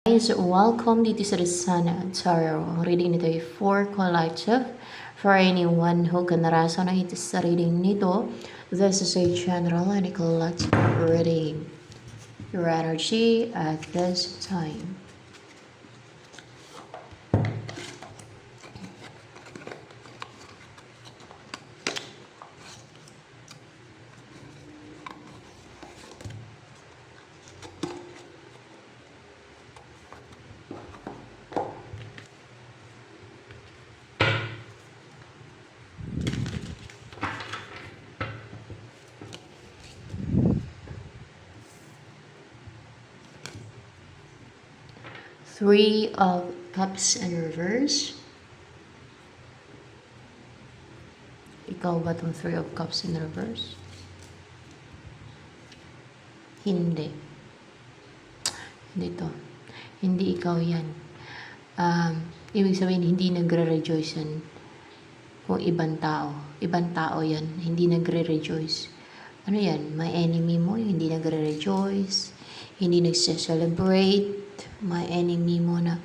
Guys, welcome dito sa Sun Tarot. Reading nito ay for collective. For anyone who can narasa na ito sa reading nito, this is a general and a collective reading. Your energy at this time. Three of Cups in reverse. Ikaw ba itong Three of Cups in reverse? Hindi. Hindi to. Hindi ikaw yan. Ibig sabihin, hindi nagre-rejoice yan kung ibang tao. Ibang tao yan. Hindi nagre-rejoice. Ano yan? My enemy mo, yung hindi nagre-rejoice. Hindi nagse-celebrate. My enemy mo na,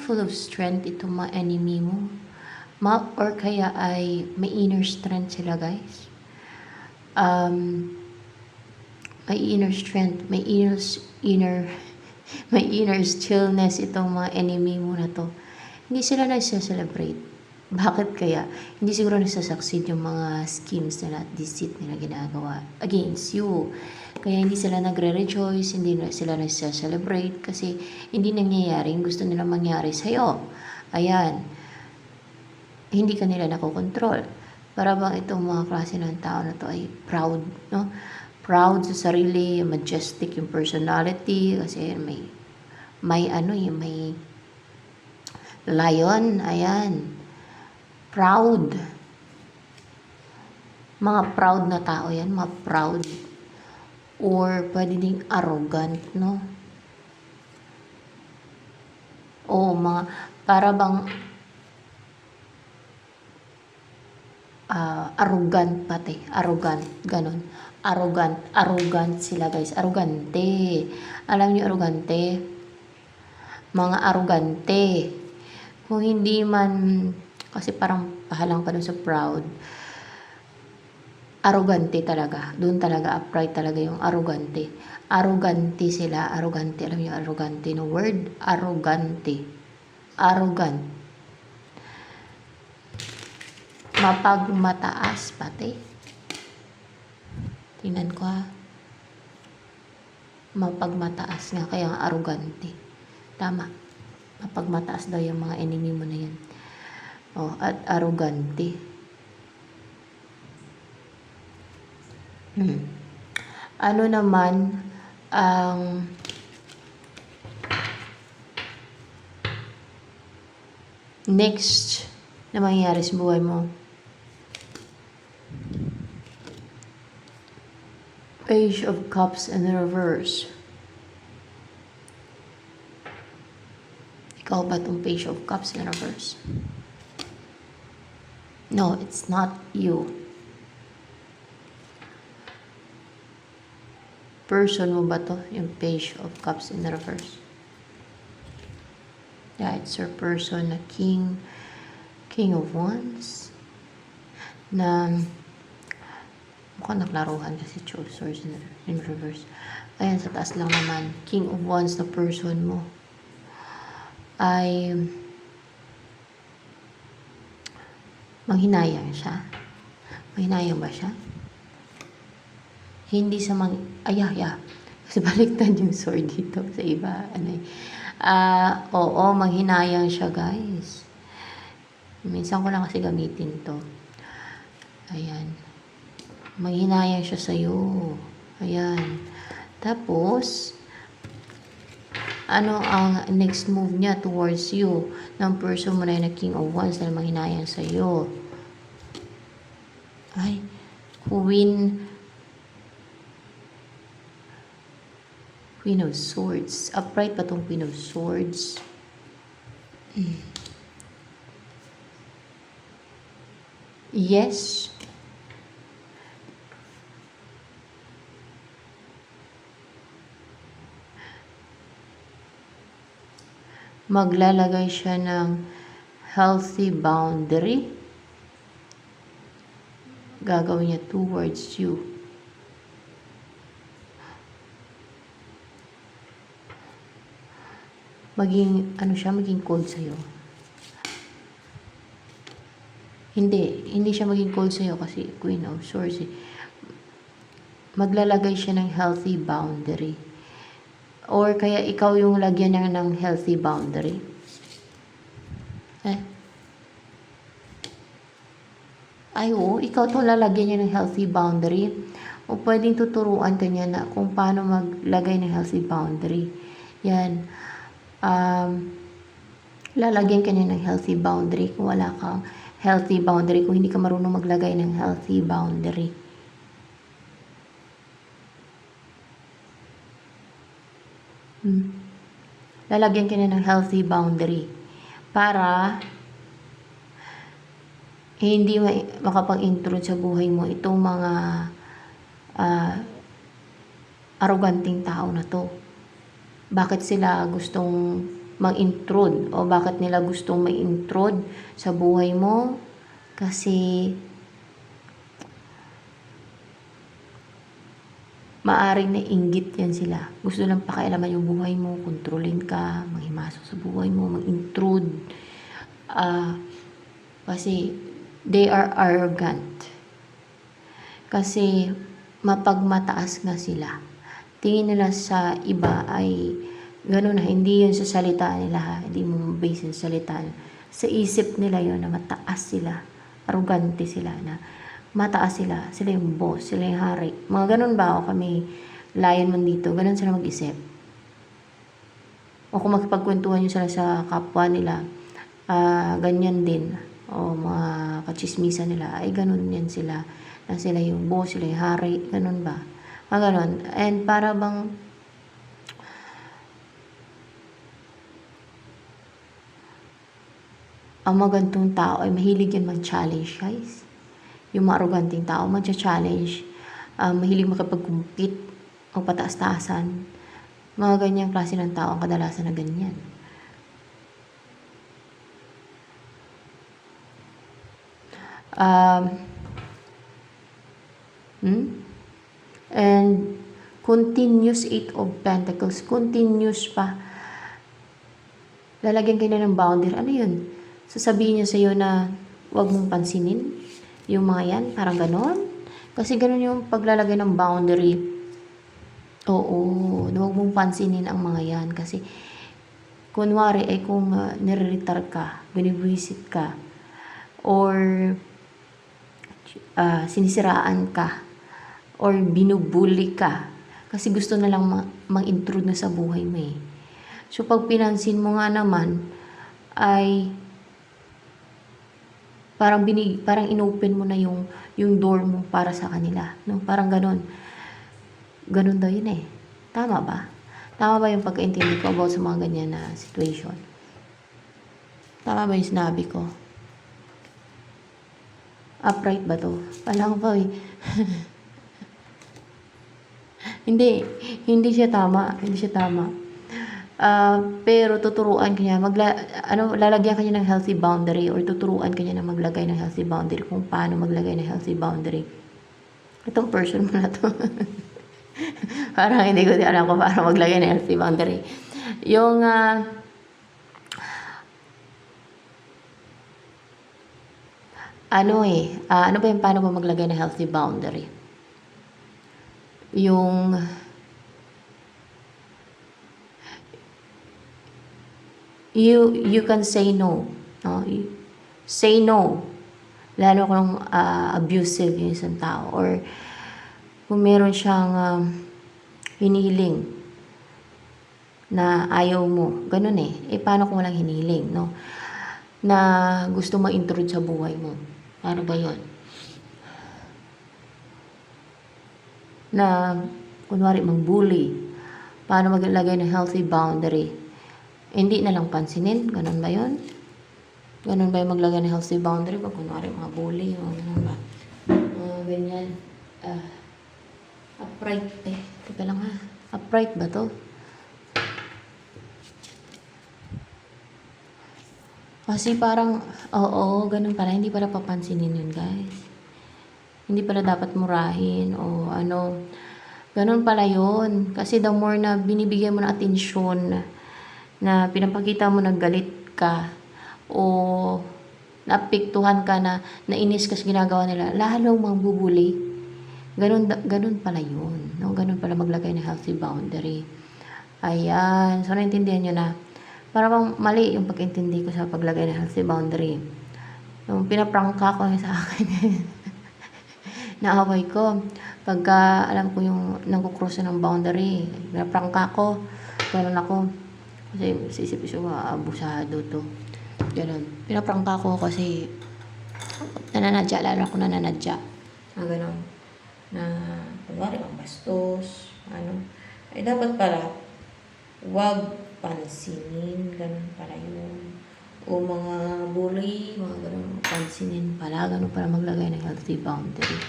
full of strength itong my enemy mo. Or kaya ay may inner strength sila, guys. May inner strength, may inner stillness itong mga enemy mo na to. Hindi sila nagse-celebrate. Bakit kaya? Hindi siguro nagsasucceed yung mga schemes nila at deceit nila ginagawa against you. Kaya hindi sila nagre-rejoice, hindi sila nagse-celebrate kasi hindi nangyayari yung gusto nila mangyari sa'yo. Ayan. Hindi ka nila nakokontrol. Para bang itong mga klase ng tao na to ay proud, no? Proud sa sarili, majestic yung personality kasi may lion, ayan. Proud. Mga proud na tao yan, mga proud. Or pwede ding arrogant, no? O mga, para bang arrogant pati. Arrogant, ganon. Arrogant sila, guys. Arrogante. Alam niyo arrogante? Mga arrogante. Kung hindi man, kasi parang pahalang pa dun sa proud. Arrogante talaga. Doon talaga, upright talaga yung arrogante. Arrogante sila. Arrogante. Alam niyo arrogante no word? Arrogante. Arrogant. Mapagmataas pati. Tingnan ko ha. Mapagmataas nga. Kaya arrogante. Tama. Mapagmataas daw yung mga enemy mo na yan. At arrogante. Ano naman ang next na mangyayari sa buhay mo? Page of Cups in reverse. Ikaw ba itong Page of Cups in reverse? No, it's not you. Person mo ba to? Yung Page of Cups in reverse. Yeah, it's your person na King of Wands. Na mukhang naklaruhan kasi two swords in reverse. Ayan, sa taas lang naman. King of Wands na person mo ay manghinayang siya. Manghinayang ba siya? Hindi sa kasi baliktad yung sword dito sa iba. Oo, manghinayang siya, guys. Minsan ko lang kasi gamitin to. Ayan. Manghinayang siya sa'yo. Ayan. Tapos, ano ang next move niya towards you ng person mo na yung King of Wands na manghinayang sa'yo? Ay, Queen of Swords. Upright pa tong Queen of Swords. Yes. maglalagay siya ng healthy boundary. Gagawin niya towards you. Maging cold sa'yo. Hindi siya maging cold sa'yo kasi Queen of Swords. Maglalagay siya ng healthy boundary. Or kaya ikaw yung lagyan niya ng healthy boundary. Ay, oo, ikaw to lalagyan niya ng healthy boundary. O pwedeng tuturuan ka niya na kung paano maglagay ng healthy boundary. Yan. Lalagyan ka niya ng healthy boundary kung wala kang healthy boundary, kung hindi ka marunong maglagay ng healthy boundary. Lalagyan ka niya ng healthy boundary para hindi makapag-intrude sa buhay mo itong mga arroganting tao na to. Bakit sila gustong mag-intrude o bakit nila gustong mag-intrude sa buhay mo? Kasi maaring nainggit yan sila. Gusto lang pakialaman yung buhay mo, kontrolin ka, manghimasok sa buhay mo, mag-intrude. Kasi they are arrogant. Kasi mapagmataas nga sila. Tingin nila sa iba ay gano'n na, hindi yun sa salita nila, hindi mo base sa salita. Sa isip nila yun na mataas sila, arrogante sila, na mataas sila yung boss, sila yung hari. Mga gano'n ba o kami lion man dito, gano'n sila mag-isip. O kung magpagkwentuhan nyo sila sa kapwa nila, ganyan din. O mga kachismisan nila, ay gano'n yan sila. Na sila yung boss, sila yung hari, gano'n ba? Ganon. And para bang ang magantong tao ay mahilig yan mag-challenge, guys. Yung mga arroganting tao, mag-challenge, mahilig makipag-compete o pataas-taasan. Mga ganyang klase ng tao ang kadalasan na ganyan. And continuous 8 of Pentacles, continuous pa. Lalagyan kayo ng boundary. Ano yun? Sasabihin niya sa'yo na huwag mong pansinin yung mga yan, parang ganon. Kasi ganon yung paglalagay ng boundary. Oo, huwag mong pansinin ang mga yan. Kasi kunwari ay kung nire-retard ka, binibwisit ka, or sinisiraan ka, or binubuli ka, kasi gusto na lang mang-intrude na sa buhay mo eh. So, pag pinansin mo nga naman, ay parang inopen mo na yung door mo para sa kanila. No? Parang ganon. Ganon daw yun eh. Tama ba? Tama ba yung pagkaintindi ko about sa mga ganyan na situation? Tama ba yung sinabi ko? Upright ba to? Palang pa eh. Hindi siya tama. Pero tuturuan kanya lalagyan kanya ng healthy boundary, or tuturuan kanya na maglagay ng healthy boundary, kung paano maglagay ng healthy boundary. Itong person mo na to. Parang hindi ko alam kung paano maglagay ng healthy boundary. Yung ano ba yung paano ba maglagay ng healthy boundary? Yung you can say no. No? Say no. Lalo kung abusive yung isang tao, or kung meron siyang hinihiling na ayaw mo. Ganun eh. Paano kung walang hinihiling, no? Na gusto ma-intrude sa buhay mo. Paano ba yun? Na kunwari mang-bully. Paano maglagay ng healthy boundary? Hindi na lang pansinin. Ganun ba yun? Ganun ba yung maglagay ng healthy boundary? Pag kunwari mga bully, ganun ba? Ganyan. Upright. Teka lang ha. Upright ba to? Kasi parang, oo, ganun pala. Hindi pala papansinin yun, guys. Hindi pala dapat murahin o ano. Ganun pala yun. Kasi the more na binibigyan mo ng atensyon, na pinapakita mo na galit ka, o naapektuhan ka na nainis ka sa ginagawa nila, lalong mangbubuli. Ganun pala yun. No? Ganun pala maglagay ng healthy boundary. Ayan. So, naintindihan nyo na. Para bang mali yung pag-intindi ko sa paglagay ng healthy boundary. Yung pinaprangka ko sa akin. Naaway ko. Pagka alam ko yung nagkukross ng boundary, pinaprangka ko. Ganun ako. Kasi sisip-isip ko, abusado to. Ganun. Pinaprangka ko kasi nananadya. Lalo ako nananadya. Ganun. Na, kunwari, ang bastos. Ano. Ay, dapat pala, wag pansinin, ganun pala yun. O mga bully, mga ganun, pansinin pala, ganun pala maglagay ng healthy boundary.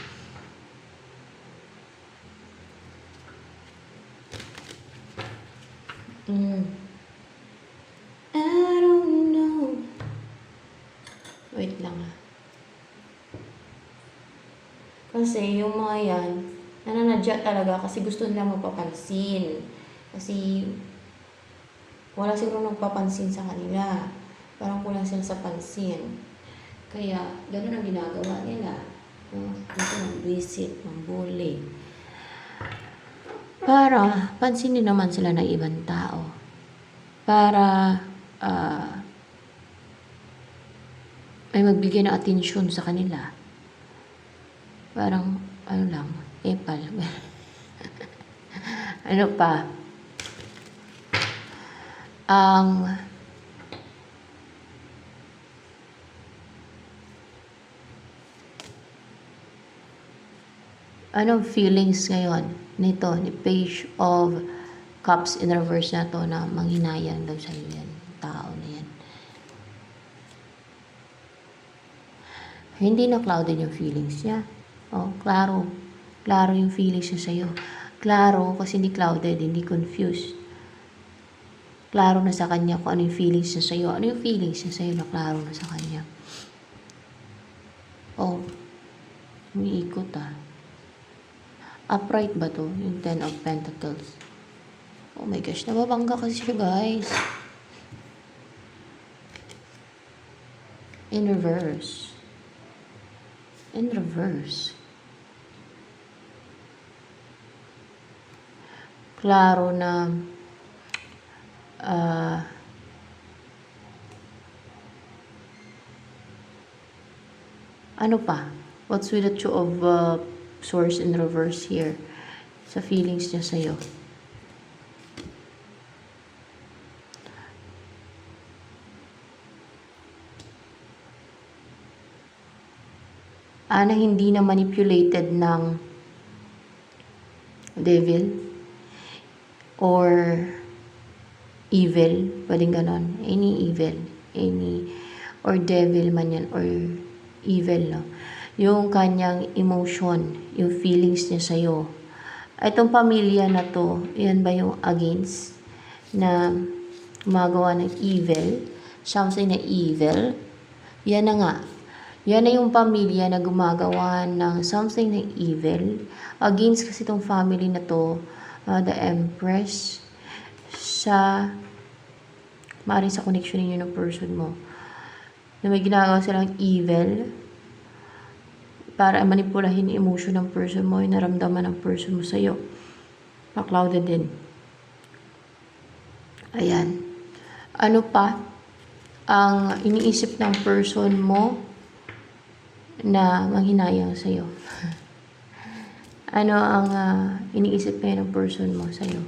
I don't know. Wait lang Kasi yung mga yan, nananadya talaga kasi gusto nila mapapansin. Kasi wala siguro nagpapansin sa kanila. Parang kulang sila sa pansin. Kaya, gano'n ang ginagawa nila. Gusto mag-visit, mag-bully. Para pansinin naman sila ng ibang tao. Para may magbigay ng atensyon sa kanila. Parang, ano lang, epal. Ano pa? Anong feelings ngayon nito, ni Page of Cups in reverse na to na manghinayang daw sa'yo yan, tao na yan. Hindi na clouded yung feelings niya. Oh, klaro. Klaro yung feelings niya sa'yo. Klaro kasi hindi clouded, hindi confused. Klaro na sa kanya kung ano yung feelings niya sa'yo. Ano yung feelings niya sa'yo na klaro na sa kanya. Oh, umiikot Upright ba to? Yung 10 of Pentacles. Oh my gosh, nababangga kasi siya, guys. In reverse. In reverse. Klaro na ano pa? What's with the Two of Swords in reverse here? Sa feelings niya sa'yo. Na hindi na manipulated ng devil or evil, pwedeng ganon, any evil, or devil man yan, or evil, no? Yung kanyang emotion, yung feelings niya sa'yo. Itong pamilya na to, yan ba yung against na gumagawa ng evil, something na evil? Yan na nga. Yan na yung pamilya na gumagawa ng something na evil. Against kasi itong family na to, the Empress, maaaring sa connection ninyo ng person mo, na may ginagawa silang evil para manipulahin yung emotion ng person mo, yung naramdaman ng person mo sa'yo. Na-clouded din. Ayan. Ano pa ang iniisip ng person mo na manghinayang sa'yo? Ano ang iniisip ngayon ng person mo sa'yo?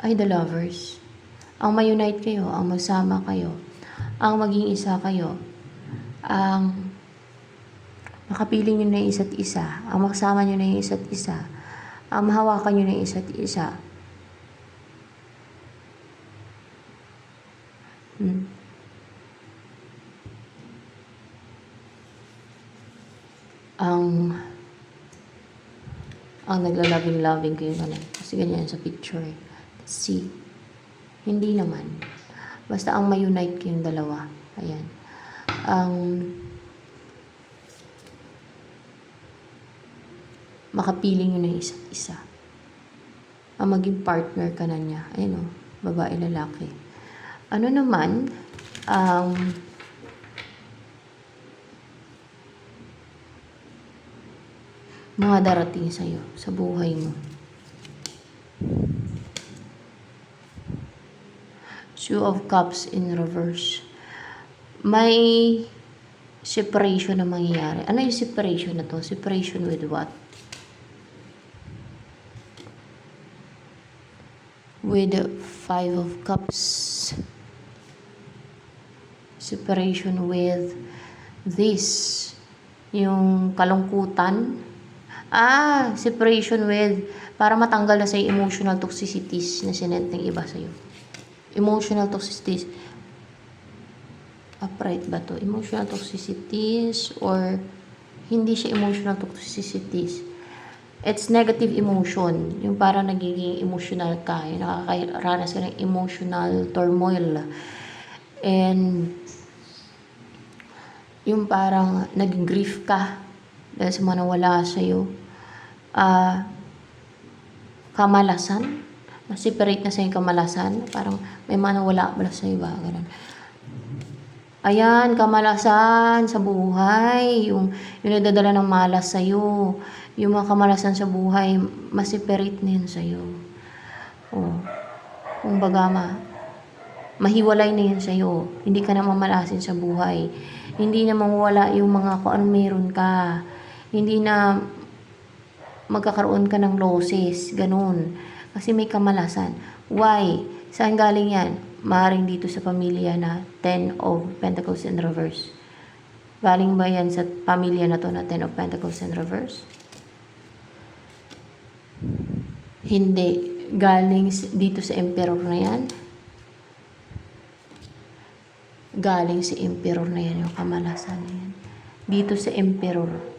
Ay, the Lovers. Ang ma-unite kayo, ang magsama kayo, ang maging isa kayo, ang makapiling nyo na yung isa't isa, ang magsama nyo na yung isa't isa, ang mahawakan nyo na yung isa't isa. Ang nagla-loving-loving kayo ganun. Kasi ganyan sa picture. Let's see. Hindi naman. Basta ang ma-unite kayong dalawa. Ayan. Ang makapiling nyo ng isa't isa. Ang maging partner ka na niya. Ayun o, babae, lalaki. Ano naman, mga darating sa'yo sa buhay mo. Two of Cups in reverse. May separation na mangyayari. Ano yung separation na to? Separation with what? With the Five of Cups. Separation with this. Yung kalungkutan. Separation with, para matanggal na sa emotional toxicities na sinent ng iba sa'yo. Emotional toxicities. Upright ba to? Emotional toxicities or hindi siya emotional toxicities. It's negative emotion. Yung parang nagiging emotional ka. Yung nakakaranas ka ng emotional turmoil. And yung parang nag-grief ka dahil sa mga nawala sa'yo. Kamalasan. Na-separate na sa'yo yung kamalasan. Parang may mga nawala pala sa'yo ba? Ganun. Ayan, kamalasan sa buhay. Yung nadadala ng malas sa'yo. Yung mga kamalasan sa buhay, ma-separate na yun sa'yo. Kung baga mahiwalay na yun sa'yo. Hindi ka na mamalasin sa buhay. Hindi na mawala yung mga kung anong meron ka. Hindi na magkakaroon ka ng losses. Ganun. Kasi may kamalasan. Why? Saan galing yan? Maaaring dito sa pamilya na 10 of Pentacles in reverse. Galing ba yan sa pamilya na to na 10 of Pentacles in reverse? Hindi. Galing dito sa Emperor na yan. Galing sa Emperor na yan, yung kamalasan na yan. Dito sa Emperor.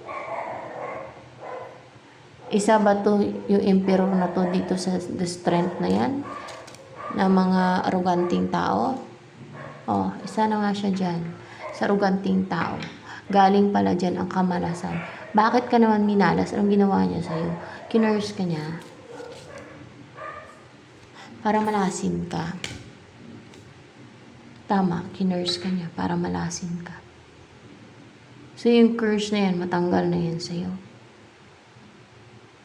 Isa ba to yung Emperor na to dito sa the Strength na yan? Na mga aroganting tao? Isa na nga siya dyan. Sa aroganting tao. Galing pala dyan ang kamalasan. Bakit ka naman minalas? Anong ginawa niya sa'yo? Kinurse ka niya. Para malasin ka. Tama, kinurse ka niya para malasin ka. So yung curse na yan, matanggal na yan sa'yo.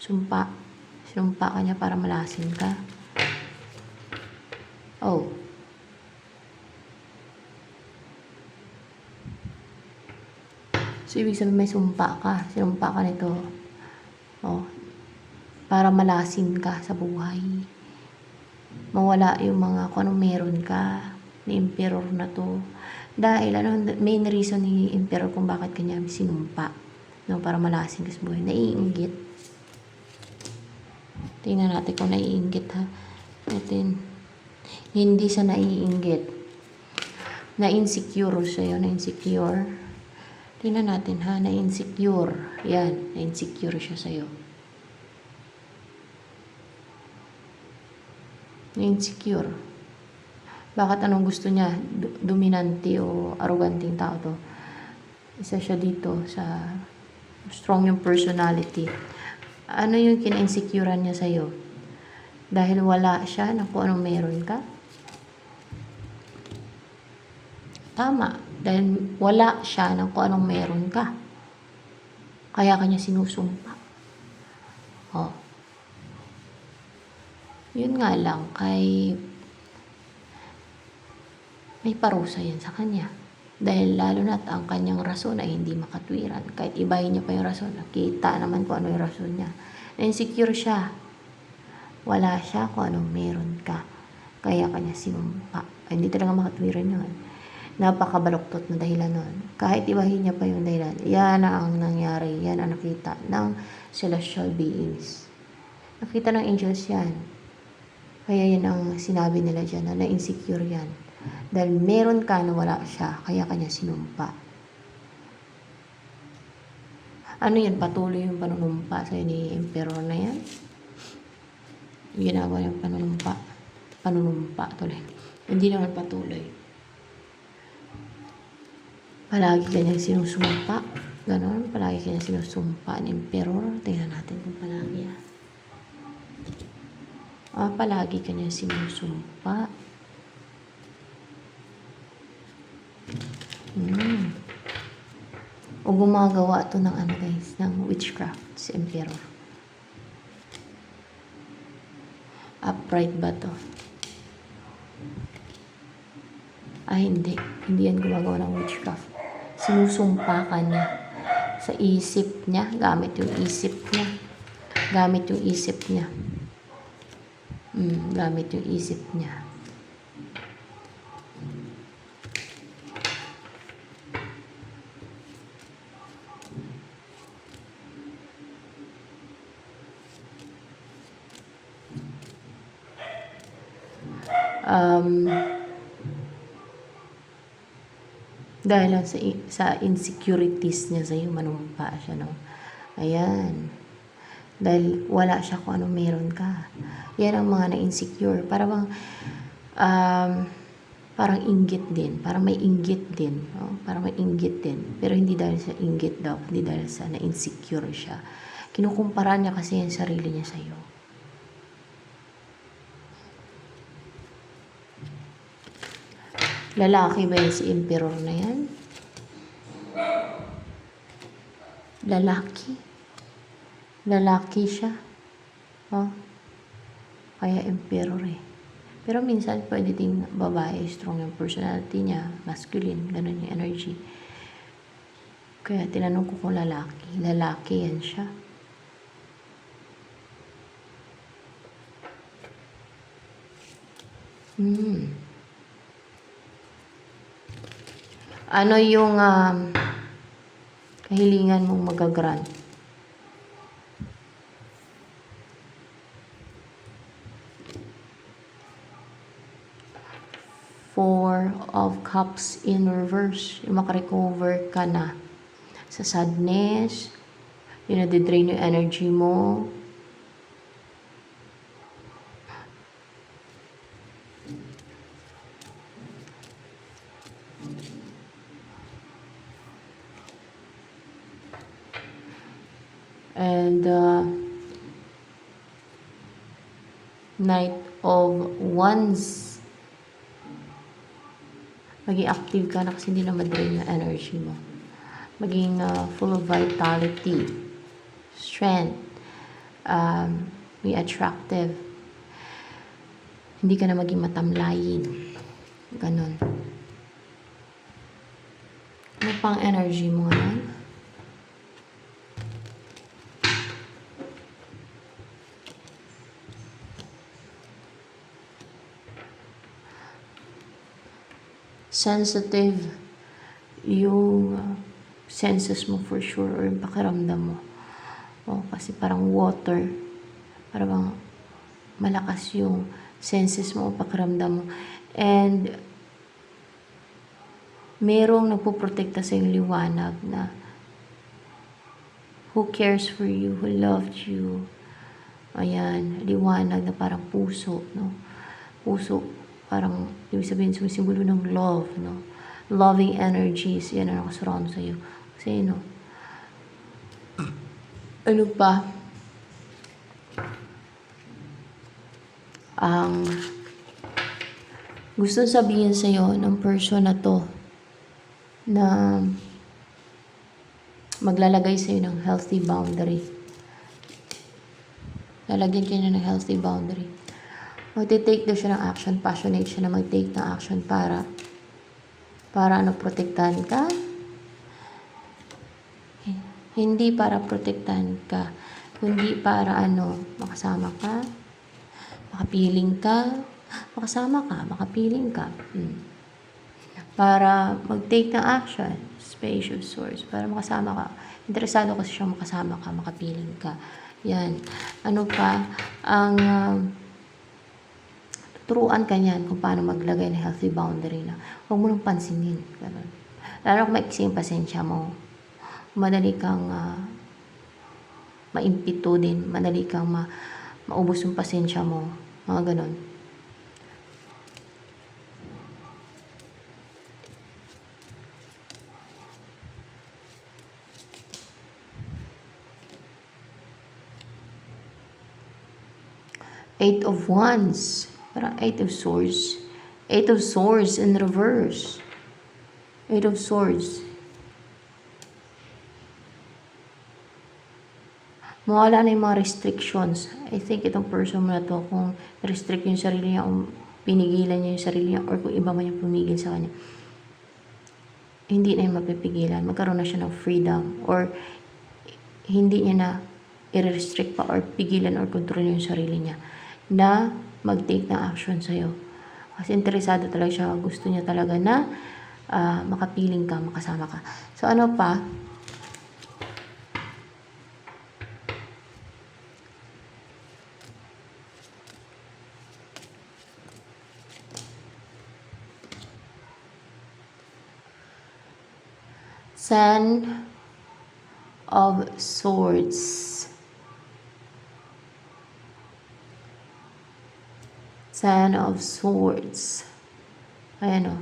Sumpa ka niya para malasin ka. So ibig sabihin may sumpa ka. Sinumpa ka nito. Para malasin ka sa buhay. Mawala yung mga kung anong meron ka. Ni Emperor na to. Dahil main reason ni Emperor kung bakit kanya sinumpa. Para malasin ka sa buhay. Naiinggit. Tingnan natin kung naiinggit ha. Hindi sa naiinggit. Na-insecure sa'yo. Na-insecure. Tingnan natin ha. Na-insecure. Yan. Na-insecure siya sa'yo. Na-insecure. Bakit anong gusto niya? Dominante o arroganting tao to? Isa siya dito sa strong yung personality. Ano yung kina-insecurean niya sa'yo? Dahil wala siya na kung anong meron ka? Tama. Dahil wala siya na kung anong meron ka. Kaya kanya sinusumpa. Yun nga lang, may parusa yan sa kanya. Dahil lalo na't ang kanyang rason ay hindi makatwiran. Kahit ibahin niya pa yung rason, nakita naman kung ano yung rason niya. Na-insecure siya. Wala siya kung anong meron ka. Kaya kanya sinumpa. Ay, hindi talaga makatwiran yun. Napakabaluktot na dahilan nun. Kahit ibahin niya pa yung dahilan, yan ang nangyari. Yan ang nakita ng celestial beings. Nakita ng angels yan. Kaya yan ang sinabi nila dyan na na-insecure yan. Dahil meron ka na wala siya, kaya kanya sinumpa. Ano yan? Patuloy yung panunumpa sa ni Emperor na yan? Ginagawa yung panunumpa. panunumpa tuloy. Hindi naman patuloy. Palagi kanyang sinusumpa. Ganon, palagi kanyang sinusumpa ng emperor. Tingnan natin kung palagi palagi kanyang sinusumpa. O gumagawa to ng guys, ng witchcraft si emperor. Upright ba to? Hindi. Hindi yan gumagawa ng witchcraft. Sinusumpa ka niya sa isip niya. Gamit yung isip niya. Gamit yung isip niya. Gamit yung isip niya. Dahil lang sa insecurities niya sa'yo, manumpa siya, no? Ayan. Dahil wala siya kung ano meron ka. Yan ang mga na-insecure. Parang inggit din. Parang may inggit din. No? Parang may inggit din. Pero hindi dahil sa inggit daw. Hindi dahil sa na-insecure siya. Kinukumpara niya kasi yung sarili niya sa'yo. Lalaki ba yan si emperor na yan? Lalaki. Lalaki siya. Kaya emperor eh. Pero minsan pwede ding babae, strong yung personality niya, masculine, ganun yung energy. Kaya tinanong ko kung lalaki. Lalaki yan siya. Ano yung kahilingan mong magagrant? Four of Cups in reverse. Yung makarecover ka na sa sadness, yung nadidrain yung energy mo. And Knight of Wands. Maging active ka na kasi hindi na madrain yung energy mo. Maging full of vitality, strength, be attractive. Hindi ka na maging matamlayin. Ganon. Ano pang energy mo ngayon? Sensitive yung senses mo for sure, or yung pakiramdam mo. Kasi parang water, parang malakas yung senses mo o pakiramdam mo. And merong nagpoprotekta sa yung liwanag na who cares for you, who loved you. Ayan, liwanag na parang puso, no? Puso, parang, ibig sabihin, sumisimbolo ng love, no? Loving energies, yan ang nakasurround sa'yo. Kasi, no? Ano pa? Gusto sabihin sa'yo ng person na to na maglalagay sa'yo ng healthy boundary. Lalagyan ka niya ng healthy boundary. Magte-take daw siya ng action, passionate siya na mag-take ng action para protektahan ka. Hindi para protektahan ka, kundi para makasama ka, makapiling ka, makapiling ka. Para mag-take ng action, spacious source, para makasama ka. Interesado kasi siyang makasama ka, makapiling ka. Yan. Ano pa? Turuan ka niyan kung paano maglagay ng healthy boundary na huwag mo nang pansinin. Ganun. Lalo kung maiksi yung pasensya mo, madali kang maimpito din, madali kang maubos yung pasensya mo, mga ganun. Eight of Wands. Parang Eight of Swords. Eight of Swords in reverse. Eight of Swords. Mawala na yung mga restrictions. I think itong person mo na to, kung restrict yung sarili niya, kung pinigilan niya yung sarili niya, or kung iba man yung pumigil sa kanya, hindi na yung mapipigilan. Magkaroon na siya ng freedom, or hindi niya na i-restrict pa or pigilan or control yung sarili niya na mag-take ng action sa'yo. Kasi interesado talaga siya. Gusto niya talaga na makapiling ka, makasama ka. So, ano pa? Ten of Swords. Ten of Swords. Ayan o.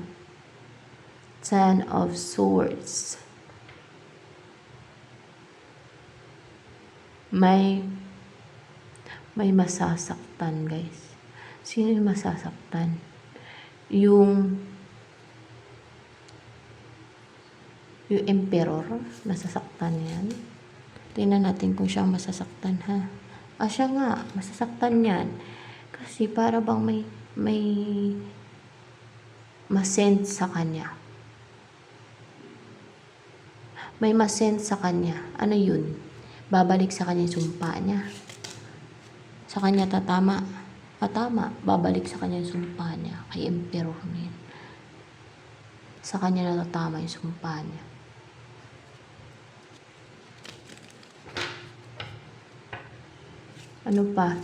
Ten of Swords. May masasaktan, guys. Sino yung masasaktan? Yung emperor, masasaktan yan. Tingnan natin kung siya masasaktan, ha. Siya nga, masasaktan yan. Kasi para bang may masend sa kanya. May masend sa kanya. Ano yun? Babalik sa kanya yung sumpa niya. Sa kanya tatama. Tama. Babalik sa kanya yung sumpa niya. Kay emperor na yun. Sa kanya natatama yung sumpa niya. Ano pa?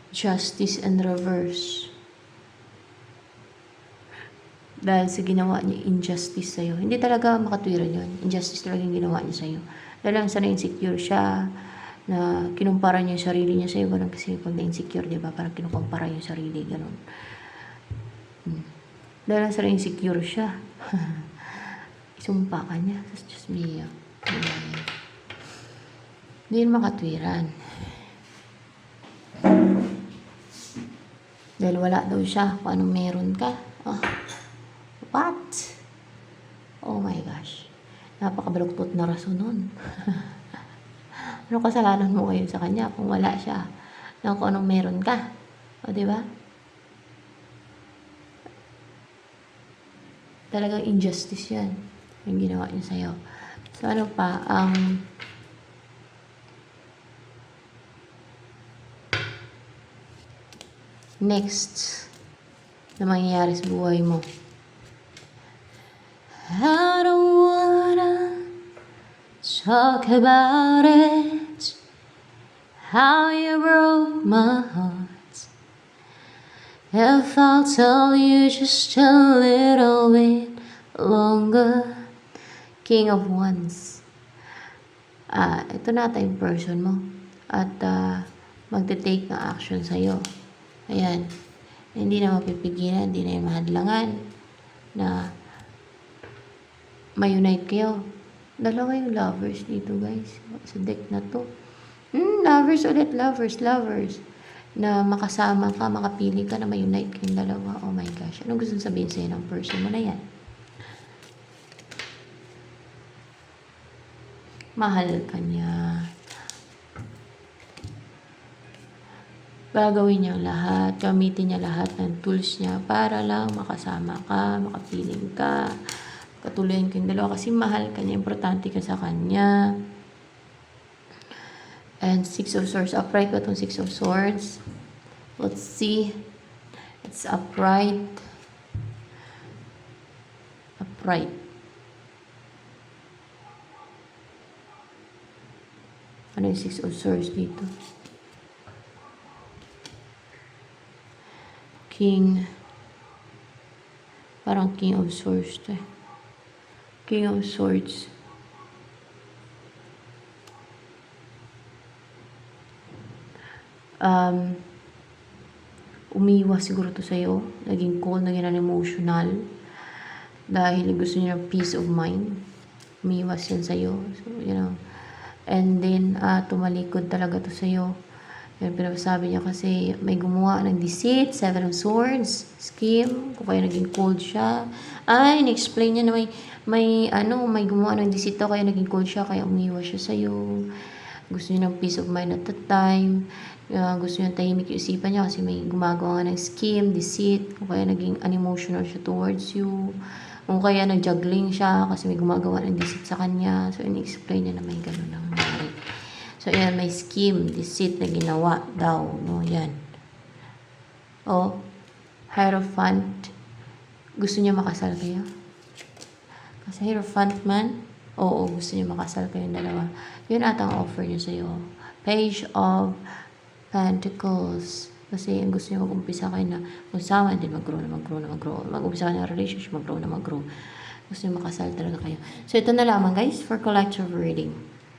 Justice and reverse. Dahil sa ginawa niya injustice sa'yo. Hindi talaga makatwiran yun. Injustice talaga yung ginawa niya sa'yo. Dahil lang sana insecure siya, na kinumpara niya yung sarili niya sa'yo. Ganun kasi pag na-insecure, diba? Parang kinukumpara yung sarili. Ganun. Dahil lang sana insecure siya. Isumpa ka niya. Just me. Hindi yun makatwiran. Dahil wala daw siya kung anong meron ka. What? Oh my gosh. Napakabaluktot na rason nun. Ano kasalanan mo ngayon sa kanya kung wala siya na kung anong meron ka? O, diba? Talagang injustice yan. Yung ginawa niya sa'yo. So, ano pa? Next na mangyayari sa buhay mo. I don't wanna talk about it, how you broke my heart. If I'll tell you just a little bit longer. King of Wands. Ito na yung person mo. At magte-take ng action sa'yo. Ayan. Hindi na mapipigilan, hindi na yung mahadlangan na ma-unite kayo. Dalawa yung lovers dito, guys. Sa deck na to. Lovers ulit. Lovers. Na makasama ka, makapili ka na ma-unite kayong dalawa. Oh my gosh. Anong gusto sabihin sa'yo ng person mo na yan? Mahal ka niya. Gagawin niya lahat, gamitin niya lahat ng tools niya para lang makasama ka, makapiling ka, katuloyin kayong dalawa kasi mahal ka niya, importante ka sa kanya. And Six of Swords, upright ba itong Six of Swords? Let's see. It's upright. Upright. Ano yung Six of Swords dito? King. Parang King of Swords to eh. King of Swords. Umiwas siguro to sa'yo. Naging cold, naging unemotional. Dahil gusto niya ng peace of mind. Umiwas yan sa'yo. So, And then, tumalikod talaga to sa'yo. Yan, sabi niya kasi may gumawa ng deceit, Seven of Swords, scheme, kung kaya naging cold siya. Ay, in-explain niya na may gumawa ng deceit daw, kaya naging cold siya, kaya umiwas siya sa'yo. Gusto niya ng peace of mind at that time. Gusto niya tahimik yung isipan niya kasi may gumagawa ng scheme, deceit, kung kaya naging unemotional siya towards you. Kung kaya nag-juggling siya kasi may gumagawa ng deceit sa kanya. So, in-explain niya na may ganun ang nangyari. So, ayan, may scheme, deceit na ginawa daw, no, yan. O, Hierophant, gusto niya makasal kayo? Kasi Hierophant man, oo, gusto niya makasal kayong dalawa. Yun ata ang offer niya sa'yo. Page of Pentacles. Kasi ang gusto niya mag-umpisa kayo na magsama, din mag-grow. Mag-umpisa kayo ng relationship, mag-grow. Gusto niya makasal talaga kayo. So, ito na lamang guys for collective reading.